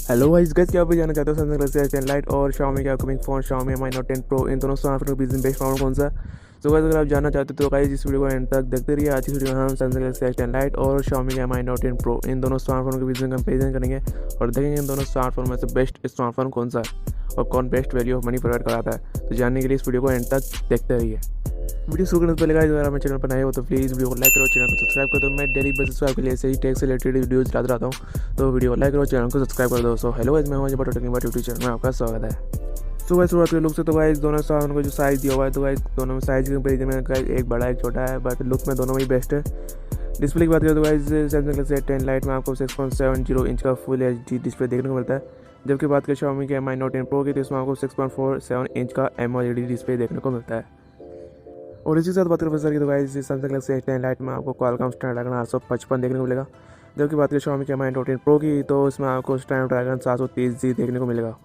Hello guys क्या आप भी जानना चाहते हो सैमसंग गैलेक्सी S10 लाइट और Xiaomi के upcoming phone Xiaomi Mi Note 10 Pro इन दोनों स्मार्टफोन के बीच में बेस्ट स्मार्टफोन कौन सा। तो गाइस अगर आप जानना चाहते हो तो गाइस इस वीडियो को एंड तक देखते रहिए। आज की वीडियो में हम सैमसंग गैलेक्सी S10 लाइट और Xiaomi के Mi Note 10 Pro इन दोनों स्मार्टफोन के बीच में कंपेरिजन करेंगे और देखेंगे इन दोनों स्मार्टफोन में से बेस्ट स्मार्टफोन कौन सा है और कौन best value of money provide कराता है। तो जानने के लिए इस वीडियो को एंड तक देखते रहिए। वीडियो शुरू करने से पहले गाइस अगर हमारे चैनल पर नए हो तो प्लीज़ वीडियो को लाइक करो, चैनल को सब्सक्राइब कर दो। मैं डेली बेसिस आपके लिए ऐसे ही टेक से रिलेटेड वीडियोज लाता रहता हूँ, तो वीडियो को लाइक करो, चैनल को सब्सक्राइब कर दो। सो हेलो गाइस, मैं हूं अजय बट यूट्यूब चैनल में आपका स्वागत है। सो गाइस शुरुआत के लुक से तो गाइस दोनों स्मार्टफोन को जो साइज़ दिया हुआ है तो गाइस दोनों में साइज़ के कंपेरिजन में गाइस एक बड़ा एक छोटा है, बट लुक में दोनों में ही बेस्ट है। डिस्प्ले की बात करें तो guys Samsung Galaxy S10 light में आपको 6.70 इंच का फुल HD डिस्प्ले देखने को मिलता है, जबकि बात करें Xiaomi के Mi Note 10 Pro की तो इसमें आपको 6.47 इंच का AMOLed डिस्प्ले देखने को मिलता है। और इसी के साथ बात करें प्रोसेसर की तो guys Samsung Galaxy S10 light में आपको Qualcomm स्नैपड्रैगन 855 देखने को मिलेगा, जबकि बात करें Xiaomi के Mi Note 10 Pro की तो इसमें आपको स्नैपड्रैगन 730G देखने को मिलेगा।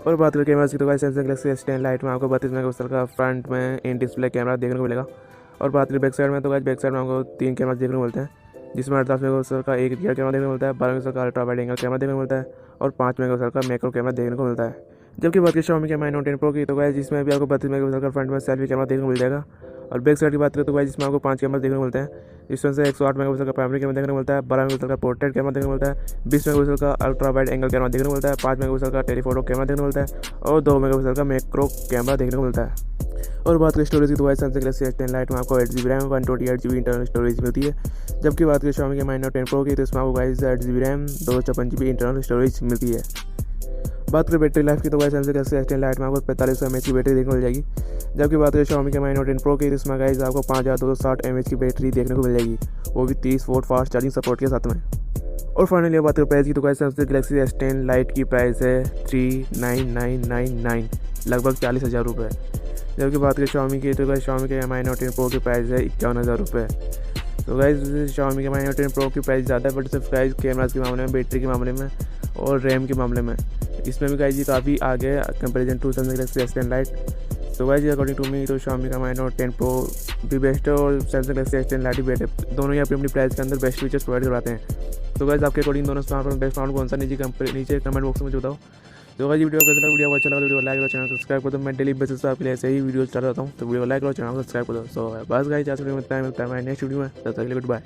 और बात करें कैमरास की तो guys Samsung Galaxy S10 light में आपको 32 मेगापिक्सल का फ्रंट में indisplay कैमरा देखने को मिलेगा। और बात करें बैक साइड में तो गाइस बैक साइड में आपको 3 कैमरा देखने को मिलते हैं, जिसमें 48 मेगापिक्सल का एक रियर कैमरा देखने को मिलता है, 12 मेगापिक्सल का अल्ट्रा वाइड एंगल कैमरा देखने को मिलता है और 5 मेगापिक्सल का मैक्रो कैमरा देखने को मिलता है। जबकि बात करें Xiaomi के Mi Note 10 Pro की तो गाइस जिसमें भी आपको 32 मेगापिक्सल का फ्रंट में सेल्फी कैमरा देखने को मिल जाएगा। और बैक साइड की बात करें तो गाइस जिसमें आपको 5 कैमरा देखने को मिलते हैं, जिसमें से 108 मेगापिक्सल का प्राइमरी कैमरा देखने को मिलता है, 12 मेगापिक्सल का पोर्ट्रेट कैमरा देखने को मिलता है, 20 मेगापिक्सल का अल्ट्रा वाइड एंगल कैमरा देखने को मिलता है, 5 मेगापिक्सल का टेलीफोटो कैमरा देखने को मिलता है और 2 मेगापिक्सल का मैक्रो कैमरा देखने को मिलता है। और बात करें स्टोरेज की तो guys Samsung Galaxy S10 light में आपको 8GB RAM 128GB internal storage मिलती है, जबकि बात करें Xiaomi के Mi Note 10 Pro की तो इसमें आपको guys 8GB RAM 256GB internal storage मिलती है। बात करें बैटरी लाइफ की तो guys Samsung Galaxy S10 light में आपको 4500 mAh की बैटरी देखने को मिल जाएगी, जबकि बात करें Xiaomi के Mi Note 10 Pro की तो इसमें गाइस आपको 5260 mAh की बैटरी देखने को मिल जाएगी, वो भी 30 वोल्ट फास्ट चार्जिंग सपोर्ट के साथ में। और फाइनली बात करें प्राइस की तो guys Samsung Galaxy S10 light की प्राइस है 39,999 लगभग 40,000 रुपये, जबकि बात करें Xiaomi की तो गाइस Xiaomi के Mi Note 10 Pro की प्राइस है 51,000 रुपये। तो गाइस Xiaomi के Mi Note 10 Pro की प्राइस ज़्यादा है, बट सिर्फ गाइस कैमराज के मामले में, बैटरी के मामले में और रैम के मामले में इसमें भी गाइस ये काफ़ी आगे है comparison to Samsung Galaxy S10 lite. तो गाइस अकॉर्डिंग टू मी तो Xiaomi का Mi Note 10 Pro भी बेस्ट है और सैमसंग गैलेक्सी S10 लाइट भी बेस्ट है। दोनों ही अपनी अपनी प्राइस के अंदर बेस्ट फीचर्स प्रोवाइड करवाते हैं। तो गाइस आपके अकॉर्डिंग दोनों स्मार्टफोन बेस्ट स्मार्टफोन कौन सा नीचे कमेंट बॉक्स में बताओ। तो गाइस वीडियो कैसा लगा, वीडियो अच्छा लगा तो वीडियो लाइक करो, चैनल को सब्सक्राइब कर दो। मैं डेली बेसिस पे आपके लिए ऐसे ही वीडियो चला रहता हूँ, तो वीडियो लाइक करो, चैनल को सब्सक्राइब कर दो। सो बस गाइस आज वीडियो में मिलता है मैं नेक्स्ट वीडियो में, तब तक के लिए गुड बाय।